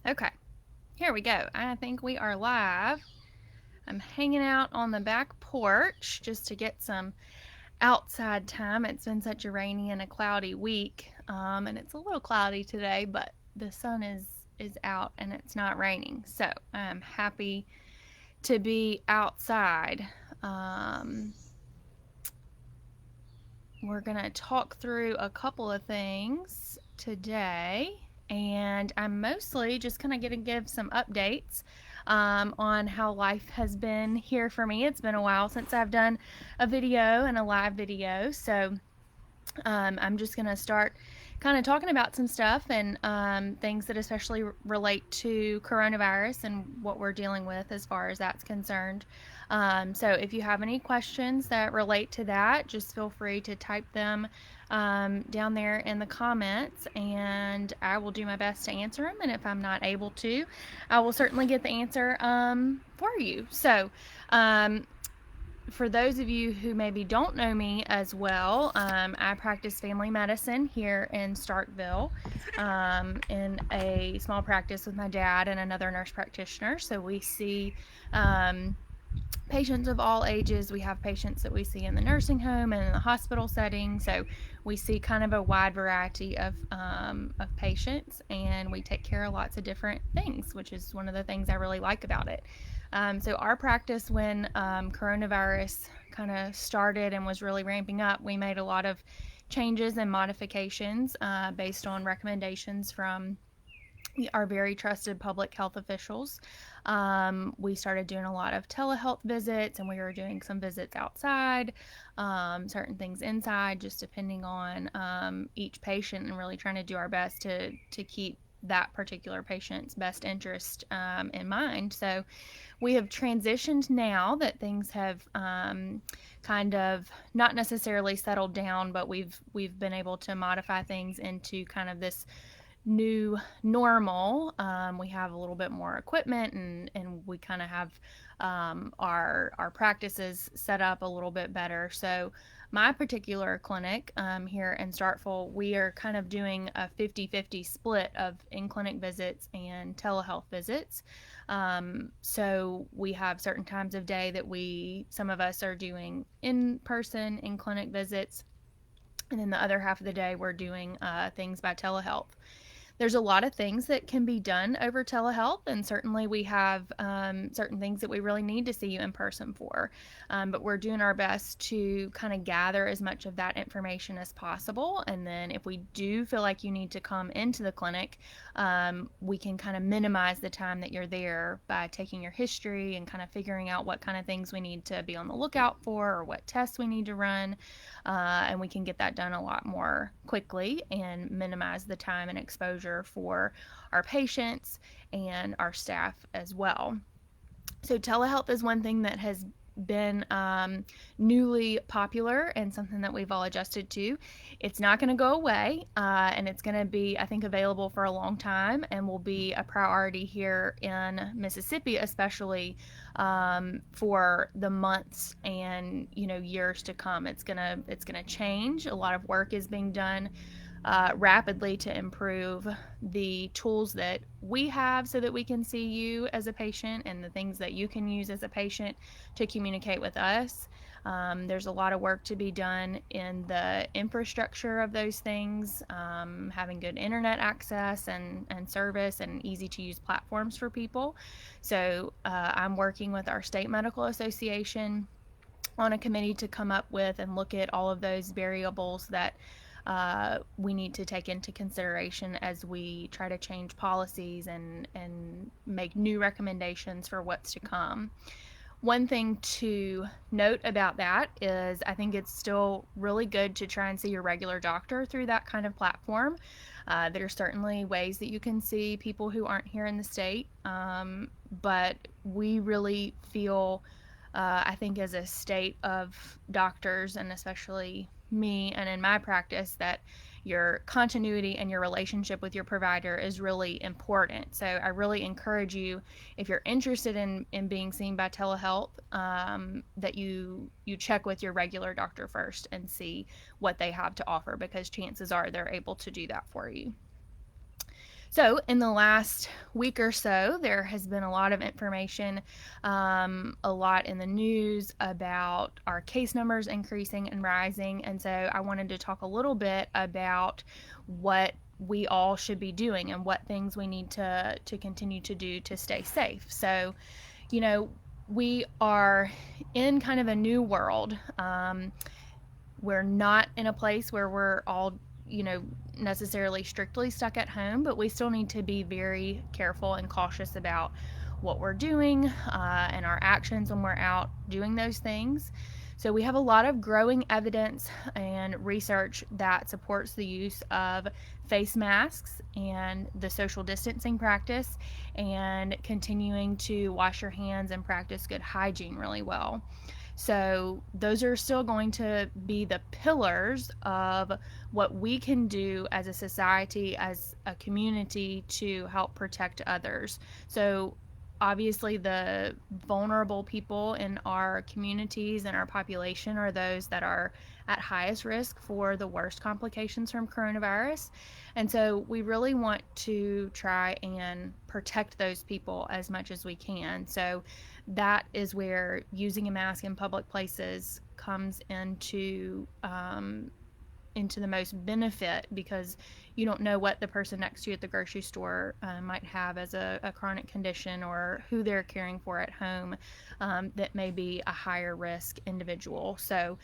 Okay, here we go. I think we are live. I'm hanging out on the back porch just to get some outside time. It's been such a rainy and a cloudy week, and it's a little cloudy today, but the sun is out and it's not raining. So I'm happy to be outside. Um, we're gonna talk through a couple of things today, and I'm mostly just kind of going to give some updates on how life has been here for me. It's been a while since I've done a video and a live video, so I'm just going to start kind of talking about some stuff and things that especially relate to coronavirus and what we're dealing with as far as that's concerned. So if you have any questions that relate to that, just feel free to type them down there in the comments, and I will do my best to answer them. And if I'm not able to, I will certainly get the answer for you. So, for those of you who maybe don't know me as well, I practice family medicine here in Starkville in a small practice with my dad and another nurse practitioner. So we see patients of all ages. We have patients that we see in the nursing home and in the hospital setting. So we see kind of a wide variety of patients, and we take care of lots of different things, which is one of the things I really like about it. So our practice, when coronavirus kind of started and was really ramping up, we made a lot of changes and modifications based on recommendations from our very trusted public health officials. We started doing a lot of telehealth visits, and we were doing some visits outside, certain things inside, just depending on each patient, and really trying to do our best to keep that particular patient's best interest in mind. So we have transitioned now that things have kind of not necessarily settled down, but we've been able to modify things into kind of this new normal. We have a little bit more equipment, and we kind of have our practices set up a little bit better. So my particular clinic here in Starkville, we are kind of doing a 50-50 split of in-clinic visits and telehealth visits. So we have certain times of day that some of us are doing in-person in-clinic visits, and then the other half of the day we're doing things by telehealth. There's a lot of things that can be done over telehealth, and certainly we have certain things that we really need to see you in person for. But we're doing our best to kind of gather as much of that information as possible. And then if we do feel like you need to come into the clinic, we can kind of minimize the time that you're there by taking your history and kind of figuring out what kind of things we need to be on the lookout for, or what tests we need to run. And we can get that done a lot more quickly and minimize the time and exposure for our patients and our staff as well. So telehealth is one thing that has been newly popular and something that we've all adjusted to. It's not going to go away, and it's going to be, I think, available for a long time, and will be a priority here in Mississippi, especially for the months and years to come. It's gonna change. A lot of work is being done rapidly to improve the tools that we have so that we can see you as a patient, and the things that you can use as a patient to communicate with us. There's a lot of work to be done in the infrastructure of those things, having good internet access and service and easy to use platforms for people. So I'm working with our state medical association on a committee to come up with and look at all of those variables that we need to take into consideration as we try to change policies and make new recommendations for what's to come. One thing to note about that is I think it's still really good to try and see your regular doctor through that kind of platform. There are certainly ways that you can see people who aren't here in the state, but we really feel, I think, as a state of doctors, and especially me and in my practice, that your continuity and your relationship with your provider is really important. So I really encourage you, if you're interested in being seen by telehealth, that you check with your regular doctor first and see what they have to offer, because chances are they're able to do that for you. So, in the last week or so, there has been a lot of information, a lot in the news about our case numbers increasing and rising. And so, I wanted to talk a little bit about what we all should be doing and what things we need to continue to do to stay safe. So, you know, we are in kind of a new world. We're not in a place where we're all, necessarily strictly stuck at home, but we still need to be very careful and cautious about what we're doing and our actions when we're out doing those things. So, we have a lot of growing evidence and research that supports the use of face masks and the social distancing practice and continuing to wash your hands and practice good hygiene really well. So, those are still going to be the pillars of what we can do as a society, as a community to help protect others. So, obviously, the vulnerable people in our communities and our population are those that are at highest risk for the worst complications from coronavirus. And so, we really want to try and protect those people as much as we can. So, that is where using a mask in public places comes into the most benefit, because you don't know what the person next to you at the grocery store might have as a chronic condition, or who they're caring for at home that may be a higher risk individual. So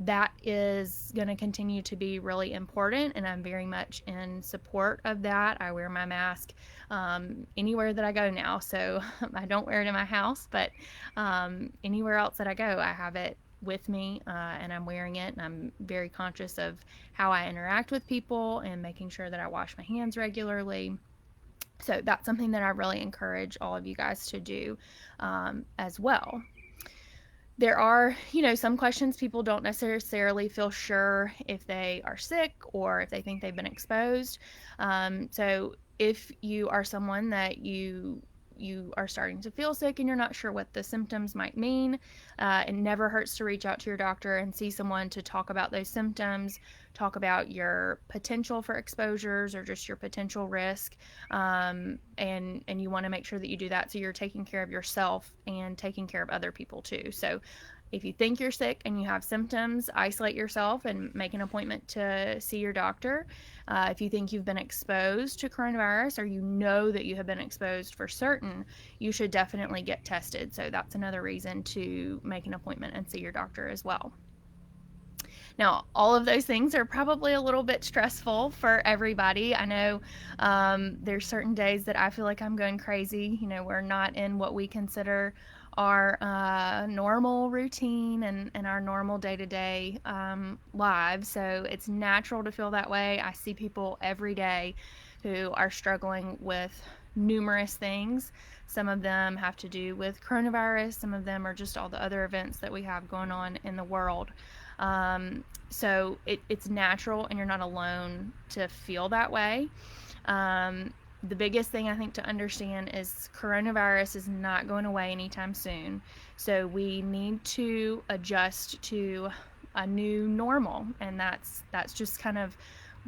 that is going to continue to be really important, and I'm very much in support of that. I wear my mask anywhere that I go now, so I don't wear it in my house, but anywhere else that I go, I have it with me, and I'm wearing it, and I'm very conscious of how I interact with people and making sure that I wash my hands regularly. So that's something that I really encourage all of you guys to do as well. There are, some questions people don't necessarily feel sure if they are sick or if they think they've been exposed. So if you are someone that you are starting to feel sick and you're not sure what the symptoms might mean, it never hurts to reach out to your doctor and see someone to talk about those symptoms, talk about your potential for exposures or just your potential risk, and you want to make sure that you do that so you're taking care of yourself and taking care of other people too. So if you think you're sick and you have symptoms, isolate yourself and make an appointment to see your doctor. If you think you've been exposed to coronavirus, or you know that you have been exposed for certain, you should definitely get tested. So that's another reason to make an appointment and see your doctor as well. Now, all of those things are probably a little bit stressful for everybody. I know there's certain days that I feel like I'm going crazy. We're not in what we consider our normal routine and our normal day-to-day lives. So it's natural to feel that way. I see people every day who are struggling with numerous things. Some of them have to do with coronavirus. Some of them are just all the other events that we have going on in the world. So it's natural, and you're not alone to feel that way. The biggest thing I think to understand is coronavirus is not going away anytime soon. So we need to adjust to a new normal, and that's just kind of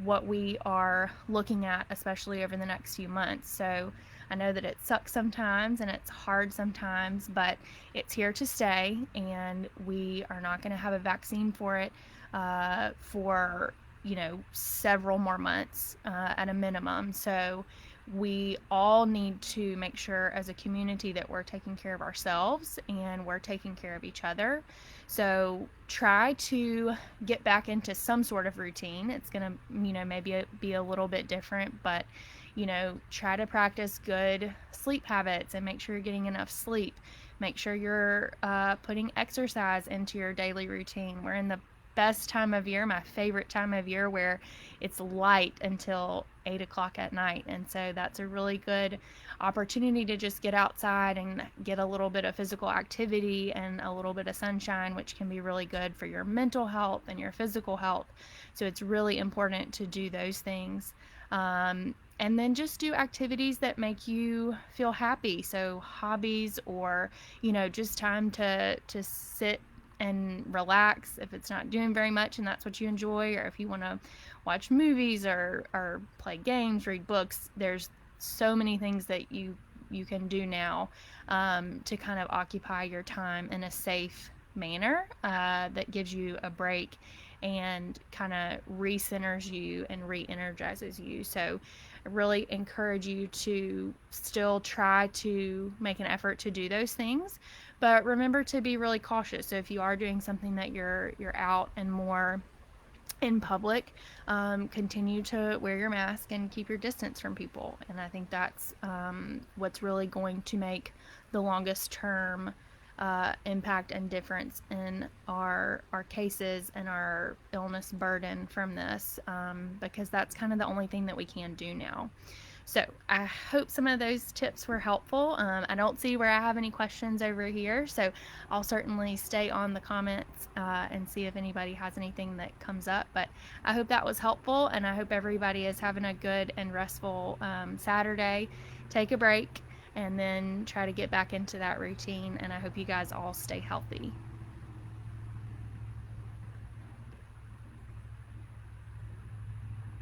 what we are looking at, especially over the next few months. So I know that it sucks sometimes and it's hard sometimes, but it's here to stay, and we are not going to have a vaccine for it for several more months at a minimum. So we all need to make sure as a community that we're taking care of ourselves and we're taking care of each other. So try to get back into some sort of routine. It's going to, maybe be a little bit different, but, try to practice good sleep habits and make sure you're getting enough sleep. Make sure you're putting exercise into your daily routine. We're in the best time of year, my favorite time of year, where it's light until 8 o'clock at night. And so that's a really good opportunity to just get outside and get a little bit of physical activity and a little bit of sunshine, which can be really good for your mental health and your physical health. So it's really important to do those things. And then just do activities that make you feel happy. So hobbies, or, just time to sit and relax if it's not doing very much and that's what you enjoy, or if you want to watch movies or play games, read books. There's so many things that you can do now to kind of occupy your time in a safe manner that gives you a break and kind of recenters you and re-energizes you. So I really encourage you to still try to make an effort to do those things, but remember to be really cautious. So if you are doing something that you're out and more in public, continue to wear your mask and keep your distance from people. And I think that's what's really going to make the longest term impact and difference in our cases and our illness burden from this, because that's kind of the only thing that we can do now. So I hope some of those tips were helpful. I don't see where I have any questions over here, so I'll certainly stay on the comments and see if anybody has anything that comes up. But I hope that was helpful, and I hope everybody is having a good and restful Saturday. Take a break and then try to get back into that routine, and I hope you guys all stay healthy.